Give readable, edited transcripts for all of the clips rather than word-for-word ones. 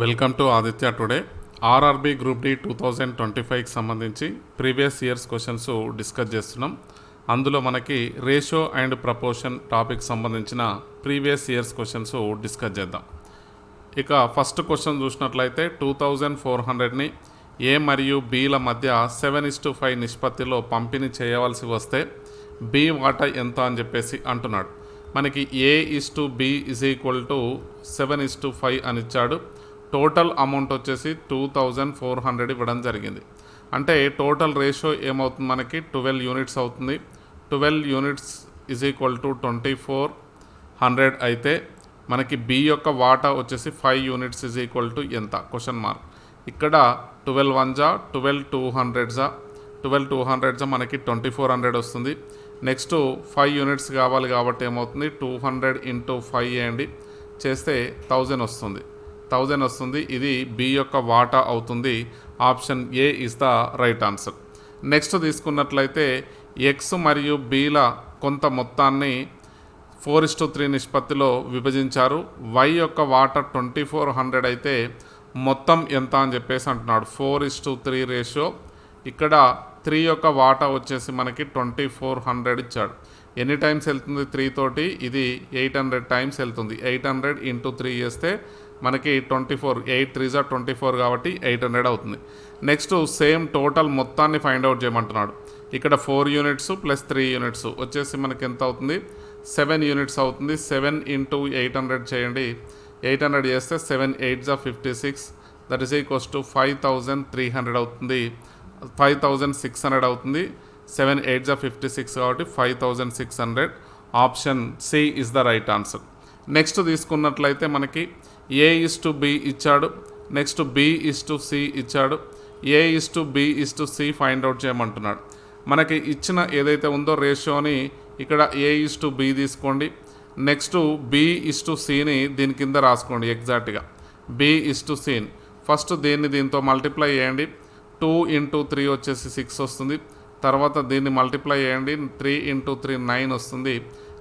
Welcome to Aditya today. RRB group D 2025కి సంబంధించి previous years questions discuss చేస్తున్నాం. అందులో మనకి రేషియో అండ్ ప్రపోర్షన్ టాపిక్ సంబంధించిన ప్రీవియస్ ఇయర్స్ క్వశ్చన్స్ డిస్కస్ చేద్దాం. ఇక ఫస్ట్ క్వశ్చన్ చూసినట్లయితే 2400ని ఏ మరియు బిల మధ్య 7:5 నిష్పత్తిలో పంపిణీ చేయవలసి వస్తే బి వాటా ఎంత అని చెప్పేసి అంటున్నాడు. మనకి A/B = 7:5 అని ఇచ్చాడు. టోటల్ అమౌంట్ వచ్చేసి 2400 ఇవ్వడం జరిగింది. అంటే టోటల్ రేషియో ఏమవుతుంది, మనకి 12 యూనిట్స్ అవుతుంది. 12 యూనిట్స్ = 2400 అయితే మనకి బి యొక్క వాటా వచ్చేసి 5 యూనిట్స్ ఎంత క్వశ్చన్ మార్క్. ఇక్కడ 12 1 12 200 12 200 మనకి 2400 వస్తుంది. నెక్స్ట్ 5 యూనిట్స్ కావాలి కాబట్టి ఏమవుతుంది, 200 × 5 వేయండి, చేస్తే 1000 వస్తుంది. ఇది బి యొక్క వాటా అవుతుంది. Option A is the right answer. Next తీసుకున్నట్లయితే ఎక్స్ మరియు బిల కొంత మొత్తాన్ని 4:3 నిష్పత్తిలో విభజించారు. వై యొక్క వాటా 2400 అయితే మొత్తం ఎంత అని చెప్పేసి అంటున్నాడు. 4:3 రేషియో. ఇక్కడ 3 యొక్క వాటా వచ్చేసి మనకి 2400 ఇచ్చాడు. ఎన్ని టైమ్స్ వెళ్తుంది 3 తోటి, ఇది 800 టైమ్స్ వెళ్తుంది. 800 × 3 చేస్తే మనకి 24, 8 3 24 కాబట్టి 800 అవుతుంది. నెక్స్ట్ సేమ్ టోటల్ మొత్తాన్ని ఫైండ్ అవుట్ చేయమంటున్నాడు. ఇక్కడ 4 యూనిట్స్ + 3 యూనిట్స్ వచ్చేసి మనకి ఎంత అవుతుంది, 7 యూనిట్స్ అవుతుంది. 7 × 800 చేయండి, 800 చేస్తే 7 8 56, దట్ ఈస్ ఈక్వల్స్ టు 5300 అవుతుంది. 5600 అవుతుంది. 7 8 56 కాబట్టి 5600. Option C is the right answer. Next తీసుకున్నట్లయితే మనకి A/B ఇచ్చాడు. నెక్స్ట్ B/C ఇచ్చాడు. A/B/C ఫైండ్ అవుట్ చేయమంటున్నాడు. మనకి ఇచ్చిన ఏదైతే ఉందో రేషియోని ఇక్కడ A/B తీసుకోండి. నెక్స్ట్ B/Cని దీని కింద రాసుకోండి. ఎగ్జాక్ట్గా B/Cని ఫస్ట్ దీంతో మల్టిప్లై చేయండి. 2 × 3 వచ్చేసి 6 వస్తుంది. తర్వాత దీన్ని మల్టిప్లై చేయండి. 3 × 3 9 వస్తుంది.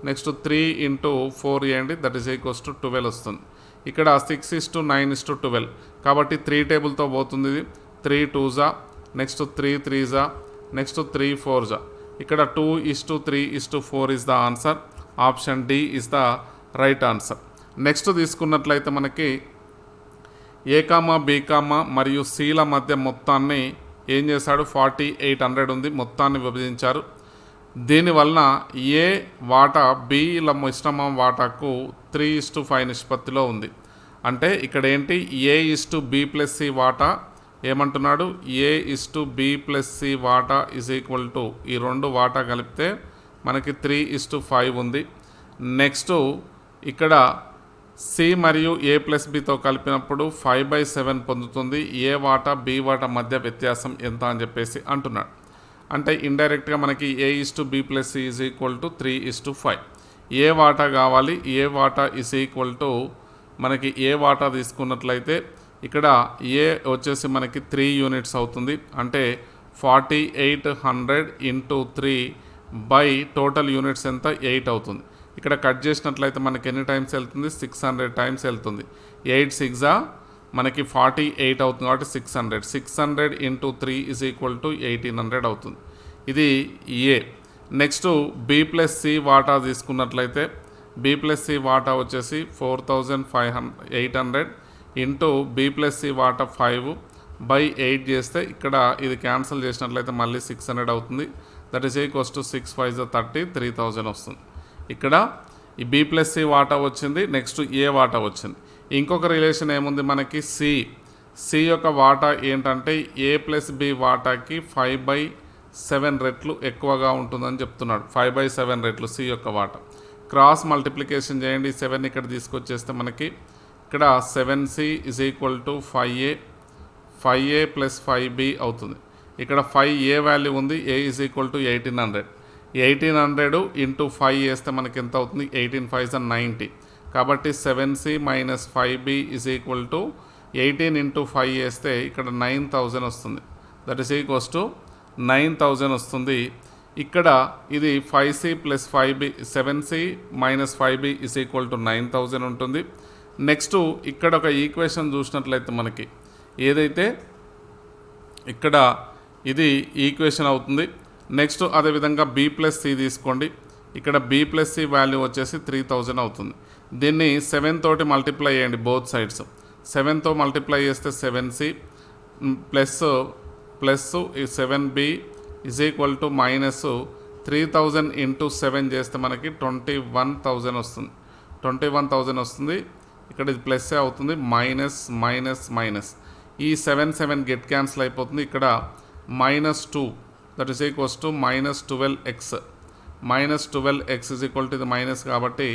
నెక్స్ట్ 3 × 4 చేయండి, దట్ ఈస్ ఈక్వల్స్ టు 12 వస్తుంది. ఇక్కడ 6:9:12 కాబట్టి 3 టేబుల్తో పోతుంది. ఇది 3 2 నెక్స్ట్ 3 3 నెక్స్ట్ 3 4 ఇక్కడ 2:3:4 is the answer. Option D is the right answer. Next తీసుకున్నట్లయితే మనకి A, B, మరియు Cల మధ్య మొత్తాన్ని ఏం చేశాడు, 4800 ఉంది. మొత్తాన్ని విభజించారు. దీనివలన ఏ వాటా బిల మిశ్రమ వాటాకు 3:5 నిష్పత్తిలో ఉంది. అంటే ఇక్కడ ఏంటి, A/B+C వాటా ఏమంటున్నాడు, A/B+C వాటా = ఈ రెండు వాటా కలిపితే మనకి 3:5 ఉంది. నెక్స్ట్ ఇక్కడ సి మరియు A+Bతో కలిపినప్పుడు 5/7 పొందుతుంది. ఏ వాటా బి వాటా మధ్య వ్యత్యాసం ఎంత అని చెప్పేసి అంటున్నాడు. అంటే ఇండైరెక్ట్గా మనకి A/B+C = 3:5. ఏ వాటా కావాలి, ఏ వాటా మనకి ఏ వాటా తీసుకున్నట్లయితే ఇక్కడ ఏ వచ్చేసి మనకి 3 యూనిట్స్ అవుతుంది. అంటే 4800 × 3 బై టోటల్ యూనిట్స్ ఎంత, 8 అవుతుంది. ఇక్కడ కట్ చేసినట్లయితే మనకి ఎన్ని టైమ్స్ వెళ్తుంది, 600 టైమ్స్ వెళ్తుంది. 8 6 మనకి 48 అవుతుంది కాబట్టి 600 × 3 = 1800 అవుతుంది. ఇది ఏ. నెక్స్ట్ B+C వాటా తీసుకున్నట్లయితే B+C వాటా వచ్చేసి 4800 × B+C వాటా 5/8 చేస్తే ఇక్కడ ఇది క్యాన్సిల్ చేసినట్లయితే మళ్ళీ 600 అవుతుంది. దట్ ఈస్ ఈక్వల్స్ టు 6 5 30 3000 వస్తుంది. ఇక్కడ ఈ B+C వాటా వచ్చింది. నెక్స్ట్ ఏ వాటా వచ్చింది. ఇంకొక రిలేషన్ ఏముంది మనకి, సి యొక్క వాటా ఏంటంటే A+B వాటాకి 5/7 రెట్లు ఎక్కువగా ఉంటుందని చెప్తున్నాడు. 5/7 రెట్లు సి యొక్క వాటా. క్రాస్ మల్టిప్లికేషన్ చేయండి. 7 ఇక్కడ తీసుకొచ్చేస్తే మనకి ఇక్కడ 7C = 5A 5A + 5B అవుతుంది. ఇక్కడ 5A వాల్యూ ఉంది. A = 1800. 1800 × 5 వేస్తే మనకి ఎంత అవుతుంది, 18 5 90. కాబట్టి 7C - 5B = 18 × 5 వేస్తే ఇక్కడ 9000 వస్తుంది. దట్ ఈస్ ఈక్వల్స్ టు 9000 వస్తుంది. ఇక్కడ ఇది 5C + 5B 7C - 5B = 9000 ఉంటుంది. నెక్స్ట్ ఇక్కడ ఒక ఈక్వేషన్ చూసినట్లయితే మనకి ఏదైతే ఇక్కడ ఇది ఈక్వేషన్ అవుతుంది. నెక్స్ట్ అదేవిధంగా బి ప్లస్ సి తీసుకోండి. ఇక్కడ బి ప్లస్ సి వాల్యూ వచ్చేసి 3000 అవుతుంది. దీన్ని 7 తోటి మల్టిప్లై చేయండి బోత్ సైడ్స్. 7తో మల్టిప్లై చేస్తే 7c plus 7b is equal to minus 3000 into 7 చేస్తే మనకి 21,000 వస్తుంది. 21,000 వస్తుంది. ఇక్కడ ఇది ప్లస్ అవుతుంది. మైనస్ ఈ 7 గెట్ క్యాన్సిల్ అయిపోతుంది. ఇక్కడ -2 that is equals to -12x. -12x is equal to ఇది మైనస్ కాబట్టి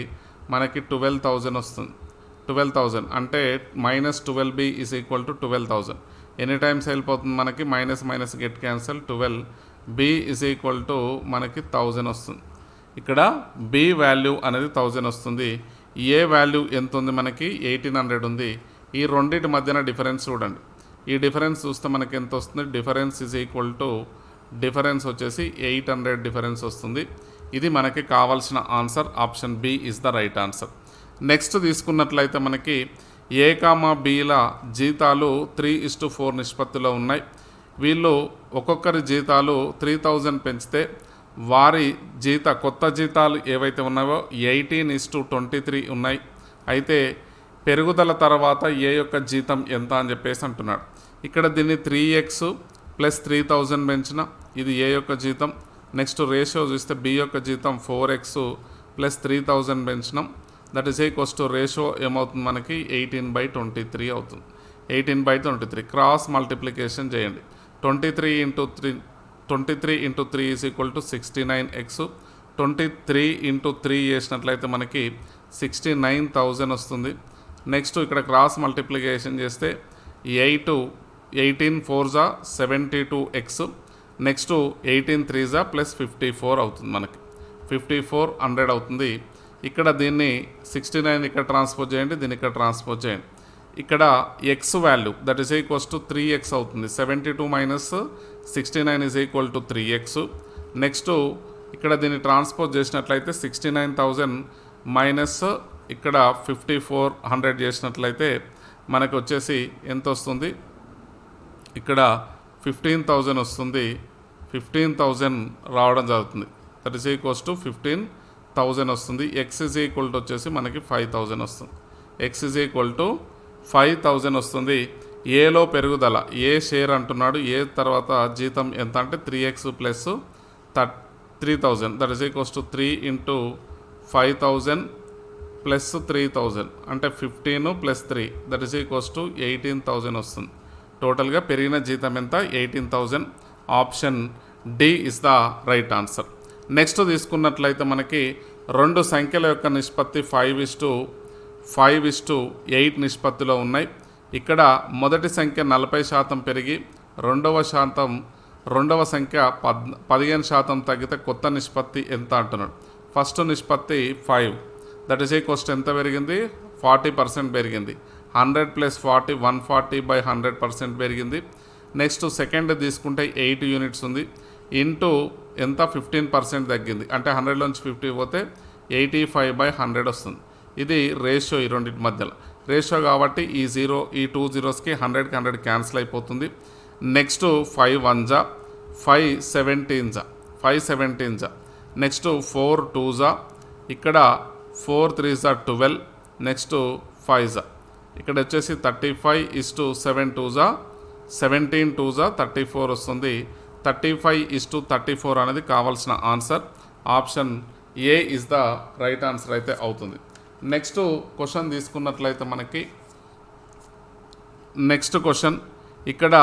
మనకి 12,000 వస్తుంది. 12,000 అంటే -12b is equal to 12,000. Any times వెళ్ళిపోతుంది మనకి minus get cancel 12b is equal to మనకి 1000 వస్తుంది. ఇక్కడ b వాల్యూ అనేది 1000 వస్తుంది. ఏ వాల్యూ ఎంత ఉంది మనకి 1800 ఉంది. ఈ రెండింటి మధ్యన డిఫరెన్స్ చూడండి. ఈ డిఫరెన్స్ చూస్తే మనకి ఎంత వస్తుంది? Difference is equal to difference వచ్చేసి 800 డిఫరెన్స్ వస్తుంది. ఇది మనకి కావాల్సిన answer. Option B is the right answer. Next తీసుకున్నట్లయితే మనకి ఏ కామా బిల జీతాలు 3:4 నిష్పత్తిలో ఉన్నాయి. వీళ్ళు ఒక్కొక్కరి జీతాలు 3000 పెంచితే వారి కొత్త జీతాలు ఏవైతే ఉన్నాయో 18:23 ఉన్నాయి. అయితే పెరుగుదల తర్వాత ఏ యొక్క జీతం ఎంత అని చెప్పేసి అంటున్నాడు. ఇక్కడ దీన్ని 3x ప్లస్ 3000 పెంచిన ఇది ఏ యొక్క జీతం. నెక్స్ట్ రేషియో చూస్తే బి యొక్క జీతం 4x ప్లస్ 3000 పెంచినాం. That is equals to ratio ఏమవుతుంది మనకి 18/23 అవుతుంది. 18/23 క్రాస్ మల్టిప్లికేషన్ చేయండి. 23 into 3 is equal to 69x. 23 into 3 చేసినట్లయితే మనకి 69,000 వస్తుంది. నెక్స్ట్ ఇక్కడ క్రాస్ మల్టిప్లికేషన్ చేస్తే 18 4 72x. నెక్స్ట్ 18 3 ప్లస్ 54 అవుతుంది. మనకి 5400 అవుతుంది. ఇక్కడ దీన్ని 69 ఇక్కడ ట్రాన్స్పోజ్ చేయండి, దీన్ని ఇక్కడ ట్రాన్స్పోజ్ చేయండి. ఇక్కడ x value that is equals to 3x అవుతుంది. 72 minus 69 is equal to 3x. Next ఇక్కడ దీన్ని ట్రాన్స్పోజ్ చేసినట్లయితే 69,000 మైనస్ ఇక్కడ 5400 చేసినట్లయితే మనకు వచ్చేసి ఎంత వస్తుంది? ఇక్కడ 15,000 వస్తుంది. 15,000 రావడం జరుగుతుంది. దట్ ఈస్ ఈక్వల్స్ టు 15,000 వస్తుంది. ఎక్స్ ఈజ్ ఈక్వల్ టు వచ్చేసి మనకి 5,000 వస్తుంది. ఎక్స్ ఈజ్ ఈక్వల్ టు 5,000 వస్తుంది. ఏలో పెరుగుదల ఏ షేర్ అంటున్నాడు. ఏ తర్వాత జీతం ఎంత అంటే 3x plus 3,000 that is equals to 3 into 5,000 plus 3,000 అంటే 15 plus 3 that is equals to 18,000 వస్తుంది. టోటల్గా పెరిగిన జీతం ఎంత? 18,000. Option D is the right answer. Next తీసుకున్నట్లయితే మనకి రెండు సంఖ్యల యొక్క నిష్పత్తి 5:8 నిష్పత్తిలో ఉన్నాయి. ఇక్కడ మొదటి సంఖ్య 40% పెరిగి రెండవ సంఖ్య 15% తగ్గితే కొత్త నిష్పత్తి ఎంత అంటున్నాడు. ఫస్ట్ నిష్పత్తి 5 దట్ ఈస్ ఈక్వల్స్ టు ఎంత పెరిగింది? 40% పెరిగింది. 100 ప్లస్ 40 140/100% పెరిగింది. నెక్స్ట్ సెకండ్ తీసుకుంటే 8 యూనిట్స్ ఉంది. ఇంటూ ఎంత? 15% తగ్గింది. అంటే 100లోంచి 50 పోతే 85/100 వస్తుంది. ఇది రేషియో ఈ రెండింటి మధ్యలో రేషియో కాబట్టి ఈ 2 zeros 100కి 100 క్యాన్సిల్ అయిపోతుంది. నెక్స్ట్ 5 1 5 17 నెక్స్ట్ 4 2 ఇక్కడ 4 3 12 నెక్స్ట్ 5 ఇక్కడ వచ్చేసి 35:7 2 17 2 34 వస్తుంది. 35:34 అనేది కావాల్సిన answer. Option A is the right answer అయితే అవుతుంది. నెక్స్ట్ క్వశ్చన్ తీసుకున్నట్లయితే మనకి నెక్స్ట్ క్వశ్చన్ ఇక్కడ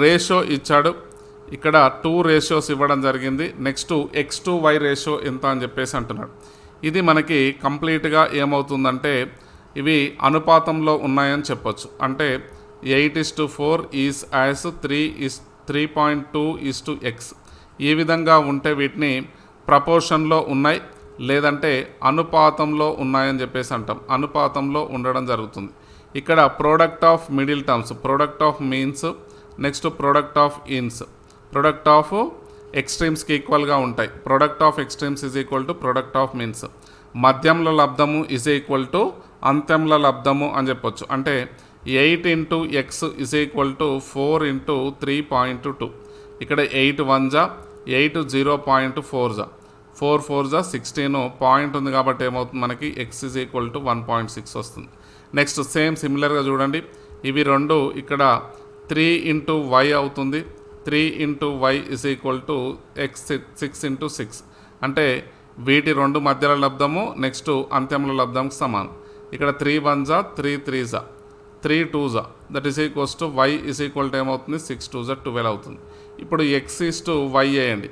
రేషియో ఇచ్చాడు. ఇక్కడ 2 రేషియోస్ ఇవ్వడం జరిగింది. నెక్స్ట్ x/y రేషియో ఎంత అని చెప్పేసి అంటున్నాడు. ఇది మనకి కంప్లీట్గా ఏమవుతుందంటే ఇవి అనుపాతంలో ఉన్నాయని చెప్పొచ్చు. అంటే 8:4 ఈజ్ యాజ్ 3.2:x ఈ విధంగా ఉంటే వీటిని ప్రపోర్షన్లో ఉన్నాయి, లేదంటే అనుపాతంలో ఉన్నాయని చెప్పేసి అంటాం. అనుపాతంలో ఉండడం జరుగుతుంది. ఇక్కడ product of middle terms, product of means, next product of ఇన్స్, ప్రోడక్ట్ ఆఫ్ ఎక్స్ట్రీమ్స్కి ఈక్వల్గా ఉంటాయి. Product of extremes is equal to product of means. మధ్యంలో లబ్ధము ఈజ్ ఈక్వల్ టు అంత్యముల లబ్ధము అని చెప్పొచ్చు. అంటే 8 into X is equal to 4 into 3.2. ఇక్కడ 8 1 జా 8 0.4 జా 4 4 జా 16 పాయింట్ ఉంది కాబట్టి ఏమవుతుంది మనకి ఎక్స్ ఇజ్ ఈక్వల్ టు 1.6 వస్తుంది. నెక్స్ట్ సేమ్ సిమిలర్గా చూడండి, ఇవి రెండు ఇక్కడ 3 ఇంటూ వై అవుతుంది. 3 into why is equal to X 6 into 6. అంటే వీటి రెండు మధ్యల లబ్ధము నెక్స్ట్ అంత్యముల లబ్ధంకి సమానం. ఇక్కడ 3 1 జా 3 3 జా 3 2 జా that is equals to Y is equal to ఏమవుతుంది 6 2 జా 12 అవుతుంది. ఇప్పుడు ఎక్స్ ఈస్ టు వై వేయండి.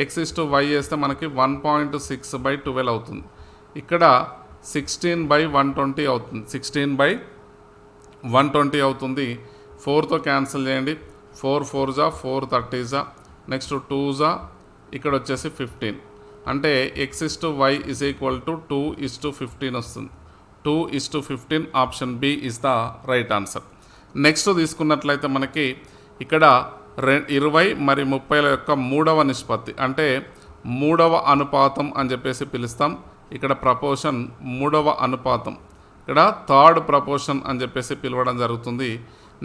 ఎక్స్ ఈస్ టు వై వేస్తే మనకి 1.6/12 అవుతుంది. ఇక్కడ 16/120 అవుతుంది. 16/120 అవుతుంది. 4తో క్యాన్సిల్ చేయండి. 4 4 జా 4 30 జా నెక్స్ట్ 2 జా ఇక్కడ వచ్చేసి 15. అంటే X is to Y is equal to 2:15 వస్తుంది. 2:15 option B is the right answer. Next తీసుకున్నట్లయితే మనకి ఇక్కడ 20 మరి 30ల యొక్క మూడవ నిష్పత్తి అంటే మూడవ అనుపాతం అని చెప్పేసి పిలుస్తాం. ఇక్కడ ప్రపోర్షన్ మూడవ అనుపాతం, ఇక్కడ థర్డ్ ప్రపోర్షన్ అని చెప్పేసి పిలవడం జరుగుతుంది.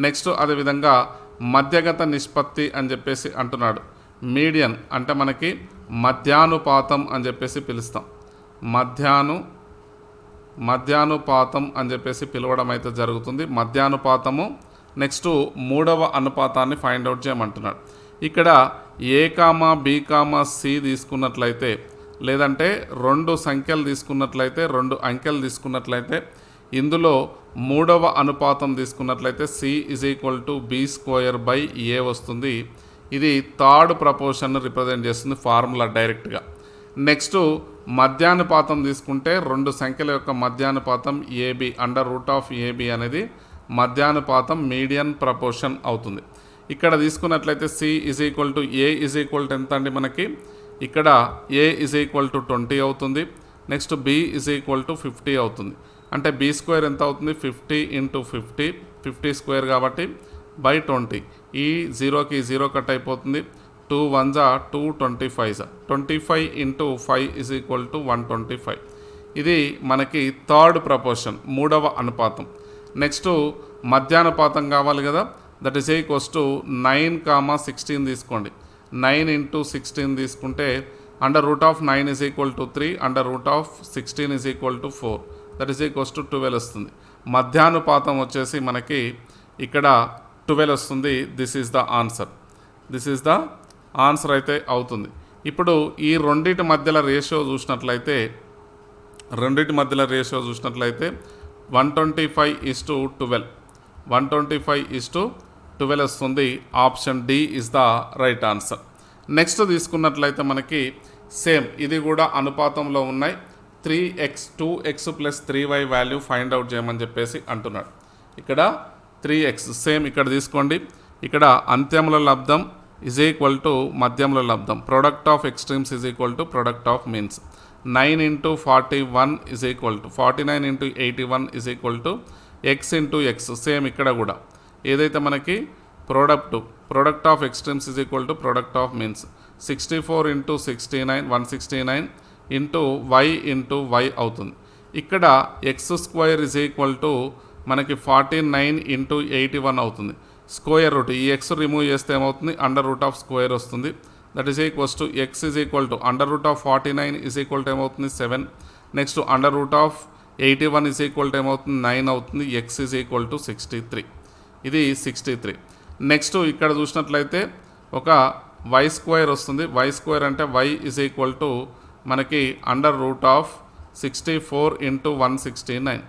నెక్స్ట్ అదేవిధంగా మధ్యగత నిష్పత్తి అని చెప్పేసి అంటున్నాడు. మీడియన్ అంటే మనకి మధ్యానుపాతం అని చెప్పేసి పిలుస్తాం. మధ్యానుపాతం అని చెప్పేసి పిలవడం అయితే జరుగుతుంది. మధ్యానుపాతము నెక్స్ట్ మూడవ అనుపాతాన్ని ఫైండ్ అవుట్ చేయమంటున్నాడు. ఇక్కడ A comma B comma C తీసుకున్నట్లయితే లేదంటే రెండు సంఖ్యలు తీసుకున్నట్లయితే రెండు అంకెలు తీసుకున్నట్లయితే ఇందులో మూడవ అనుపాతం తీసుకున్నట్లయితే C is equal to b²/a వస్తుంది. ఇది థర్డ్ ప్రపోర్షన్ రిప్రజెంట్ చేస్తుంది ఫార్ములా డైరెక్ట్గా. నెక్స్ట్ మధ్యానుపాతం తీసుకుంటే రెండు సంఖ్యల యొక్క మధ్యానుపాతం ఏబి √AB అనేది మధ్యానుపాతం మీడియన్ ప్రపోర్షన్ అవుతుంది. ఇక్కడ తీసుకున్నట్లయితే C is equal to A is equal to ఎంత అండి మనకి ఇక్కడ ఏ ఇజ్ ఈక్వల్ టు 20 అవుతుంది. Next B is equal to 50 అవుతుంది. అంటే b² ఎంత అవుతుంది 50 ఇంటూ 50 50 స్క్వేర్ కాబట్టి /20. ఈ 0కి 0 కట్ అయిపోతుంది. 2 1 జా 2 25 జా 25 ఇంటూ 5 ఇజ్ ఈక్వల్ టు 125. ఇది మనకి థర్డ్ ప్రపోర్షన్ మూడవ అనుపాతం. నెక్స్ట్ మధ్యానుపాతం కావాలి కదా, దట్ ఈస్ ఈక్వల్స్ టు 9,16 తీసుకోండి. 9 ఇంటూ 16 తీసుకుంటే √9 is equal to 3 √16 is equal to 4 that is equals to 12 వస్తుంది. మధ్యానుపాతం వచ్చేసి మనకి ఇక్కడ 12 వస్తుంది. దిస్ ఈజ్ ద ఆన్సర్ అయితే అవుతుంది. ఇప్పుడు ఈ రెండింటి మధ్యలో రేషియో చూసినట్లయితే 125:12 125:12 వస్తుంది. Option D is the right answer. Next తీసుకున్నట్లయితే మనకి సేమ్ ఇది కూడా అనుపాతంలో ఉన్నాయి. 3x 2x + 3y value find out చేయమని చెప్పేసి అంటున్నాడు. ఇక్కడ 3x సేమ్ ఇక్కడ తీసుకోండి. ఇక్కడ అంత్యముల లబ్ధం ఇజ్ ఈక్వల్ టు మధ్యముల లబ్ధం. Product of extremes is equal to product of means. 9 into 41 is equal to 49 into 81 is equal to x into x. Same ఇక్కడ కూడా ఏదైతే మనకి product of extremes is equal to product of means. 64 into 69 169 into y into y అవుతుంది. ఇక్కడ x² is equal to మనకి 49 into 81 అవుతుంది. Square root ఈ X remove చేస్తే ఏమవుతుంది √² వస్తుంది. That is equals to X is equal to √49 is equal to ఏమవుతుంది 7. Next √81 is equal to ఏమవుతుంది 9 అవుతుంది. X is equal to 63. ఇది 63. నెక్స్ట్ ఇక్కడ చూసినట్లయితే ఒక y² వస్తుంది. y² అంటే y ఈజ్ ఈక్వల్ టు మనకి √64 ఇంటూ 169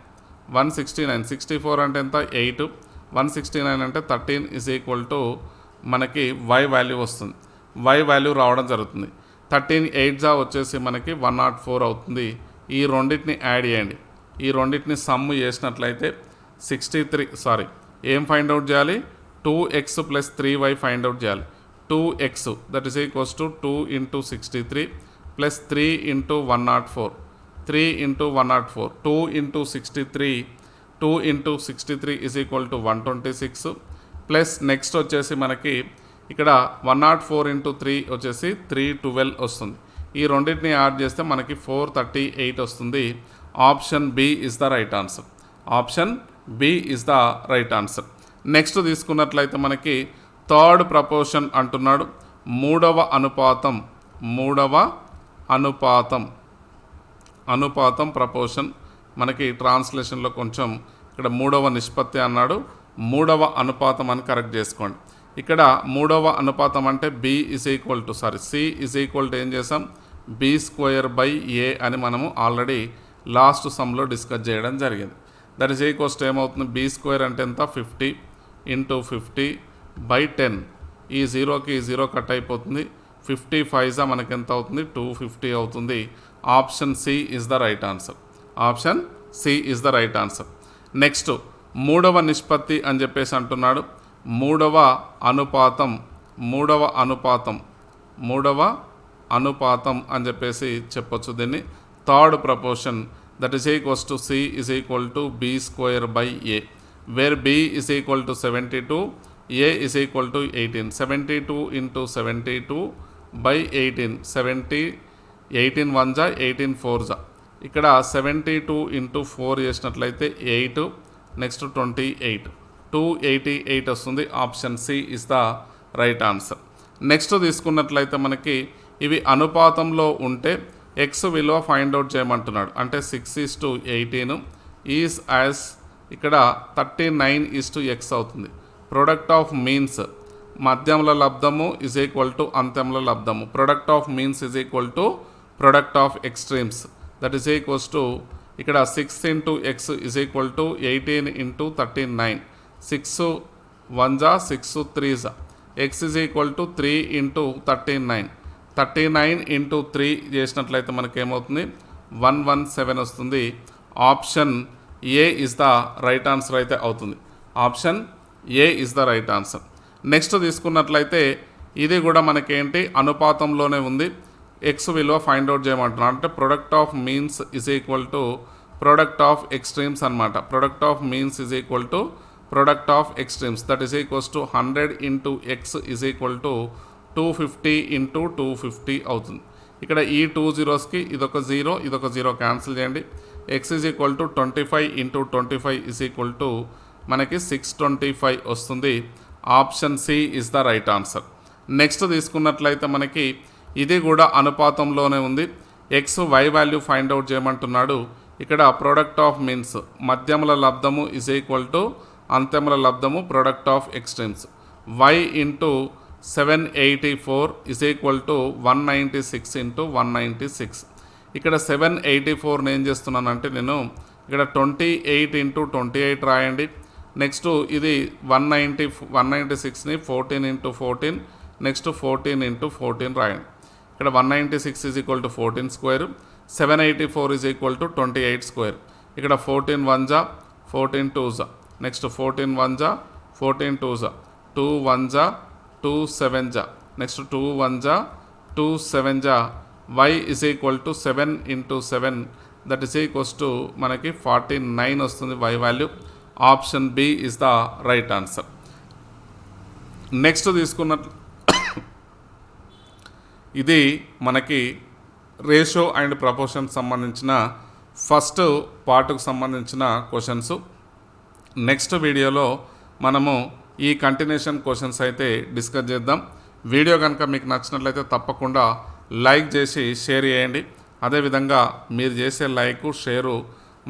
169 64 అంటే ఎంత 8 169 అంటే 13 ఈజ్ ఈక్వల్ టు మనకి y వాల్యూ వస్తుంది. y వాల్యూ రావడం జరుగుతుంది. 13 8 జా వచ్చేసి మనకి 104 అవుతుంది. ఈ రెండింటిని యాడ్ చేయండి. ఈ రెండింటిని సమ్ చేసినట్లయితే 63 ఏం ఫైండ్ అవుట్ చేయాలి 2x + 3y ఫైండ్ అవుట్ చేయాలి. 2x that is equals to 2 into 63 plus 3 into 104 3 into 104 2 into 63 is equal to 126 plus next వచ్చేసి మనకి ఇక్కడ 104 ఇంటూ 3 వచ్చేసి 312 వస్తుంది. ఈ రెండింటిని యాడ్ చేస్తే మనకి 438 వస్తుంది. Option B is the right answer. Option B is the right answer. Next తీసుకున్నట్లయితే మనకి థర్డ్ ప్రపోర్షన్ అంటున్నాడు. మూడవ అనుపాతం ప్రపోర్షన్. మనకి ట్రాన్స్లేషన్లో కొంచెం ఇక్కడ మూడవ నిష్పత్తి అన్నాడు, మూడవ అనుపాతం అని కరెక్ట్ చేసుకోండి. ఇక్కడ మూడవ అనుపాతం అంటే సి ఈజ్ ఈక్వల్ టు ఏం చేసాం, b² అని మనము ఆల్రెడీ లాస్ట్ సమ్లో డిస్కస్ చేయడం జరిగింది. దట్ ఈస్ ఈక్వల్స్ టు ఏమవుతుంది, b² అంటే ఎంత, 50 × 50/10. ఈ 0కి 0 కట్ అయిపోతుంది. 55 మనకి ఎంత అవుతుంది, 250 అవుతుంది. Option C is the right answer. Option C is the right answer. Next మూడవ నిష్పత్తి అని చెప్పేసి అంటున్నాడు. మూడవ అనుపాతం అని చెప్పేసి చెప్పొచ్చు దీన్ని. Third proportion that is equals to C is equal to b²/a, where b is equal to 72, a is equal to 18. 72 × 72/18, 18 1 జా 18 4 జా. ఇక్కడ 72 × 4 చేసినట్లయితే 8, నెక్స్ట్ 28, 288 వస్తుంది. Option C is the right answer. Next తీసుకున్నట్లయితే మనకి ఇవి అనుపాతంలో ఉంటే ఎక్స్ విలువ ఫైండ్ అవుట్ చేయమంటున్నాడు. అంటే 6:18 ఈజ్ యాజ్ ఇక్కడ 39:x అవుతుంది. ప్రొడక్ట్ ఆఫ్ మీన్స్ మధ్యముల లబ్ధము ఈజ్ ఈక్వల్ టు అంత్యముల లబ్ధము. Product of means is equal to product of extremes. That is equals to ఇక్కడ 6 × x ఈజ్ ఈక్వల్ టు 18 × 39. 6 1 జా 6 3 జా. x is equal to 3 × 39. 39 × 3 చేసినట్లయితే మనకేమవుతుంది, 117 వస్తుంది. Option A is the right answer అయితే అవుతుంది. Option A is the right answer. Next తీసుకున్నట్లయితే ఇది కూడా మనకేంటి, అనుపాతంలోనే ఉంది. ఎక్స్ విలువ ఫైండ్ అవుట్ చేయమంటున్నాడు. అంటే product of means is equal to product of extremes అనమాట. Product of means is equal to product of extremes. That is equals to 100 × x is equal to 250 × 250 అవుతుంది. ఇక్కడ ఈ 2 zeros ఇదొక 0 ఇదొక 0 క్యాన్సిల్ చేయండి. x is equal to 25 × 25 is equal to మనకి 625 వస్తుంది. Option C is the right answer. Next తీసుకున్నట్లయితే మనకి ఇది కూడా అనుపాతంలోనే ఉంది. X y value find out చేయమంటున్నాడు. ఇక్కడ ప్రొడక్ట్ ఆఫ్ మీన్స్ మధ్యముల లబ్ధము ఈజ్ ఈక్వల్ టు అంత్యముల లబ్ధము product of extremes. y × 784 is equal to 196 × 196. ఇక్కడ 784 ఏం చేస్తున్నానంటే నేను ఇక్కడ 28 × 28 రాయండి. నెక్స్ట్ ఇది 196ని 14 × 14, నెక్స్ట్ 14 × 14 రాయండి. ఇక్కడ 196 is equal to 14², 784 is equal to 28². ఇక్కడ 14 1 జా 14 2 జా, నెక్స్ట్ 14 1 జా 14 2 జా, 2 1 జా 2 7 జా, నెక్స్ట్ 2 1 జా 2 7 జా. y is equal to 7 × 7 that is equals to మనకి 49 వస్తుంది y value. Option B is the right answer. Next తీసుకున్నట్లు ఇది మనకి రేషియో అండ్ ప్రపోర్షన్ సంబంధించిన ఫస్ట్ పార్ట్కు సంబంధించిన క్వశ్చన్స్. నెక్స్ట్ వీడియోలో మనము ఈ కంటిన్యూషన్ క్వశ్చన్స్ అయితే డిస్కస్ చేద్దాం. వీడియో కనుక మీకు నచ్చినట్లయితే తప్పకుండా లైక్ చేసి షేర్ చేయండి. అదేవిధంగా మీరు చేసే లైక్ షేరు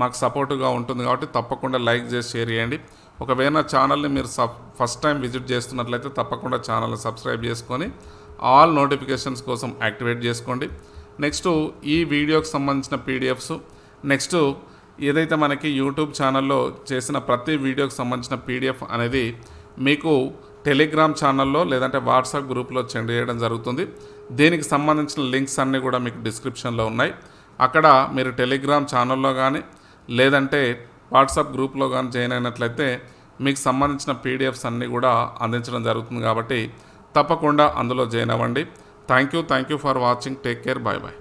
మాకు సపోర్టుగా ఉంటుంది కాబట్టి తప్పకుండా లైక్ చేసి షేర్ చేయండి. ఒకవేళ ఛానల్ని మీరు ఫస్ట్ టైం విజిట్ చేస్తున్నట్లయితే తప్పకుండా ఛానల్ని సబ్స్క్రైబ్ చేసుకొని ఆల్ నోటిఫికేషన్స్ కోసం యాక్టివేట్ చేసుకోండి. నెక్స్ట్ ఈ వీడియోకి సంబంధించిన పీడిఎఫ్స్, నెక్స్ట్ ఏదైతే మనకి యూట్యూబ్ ఛానల్లో చేసిన ప్రతి వీడియోకి సంబంధించిన పీడిఎఫ్ అనేది మీకు టెలిగ్రామ్ ఛానల్లో లేదంటే వాట్సాప్ గ్రూప్లో సెండ్ చేయడం జరుగుతుంది. దీనికి సంబంధించిన లింక్స్ అన్నీ కూడా మీకు డిస్క్రిప్షన్లో ఉన్నాయి. అక్కడ మీరు టెలిగ్రామ్ ఛానల్లో కానీ లేదంటే వాట్సాప్ గ్రూప్లో కానీ జాయిన్ అయినట్లయితే మీకు సంబంధించిన పీడిఎఫ్స్ అన్నీ కూడా అందించడం జరుగుతుంది. కాబట్టి తప్పకుండా అందులో జాయిన్ అవ్వండి. Thank you for watching. Take care. Bye bye.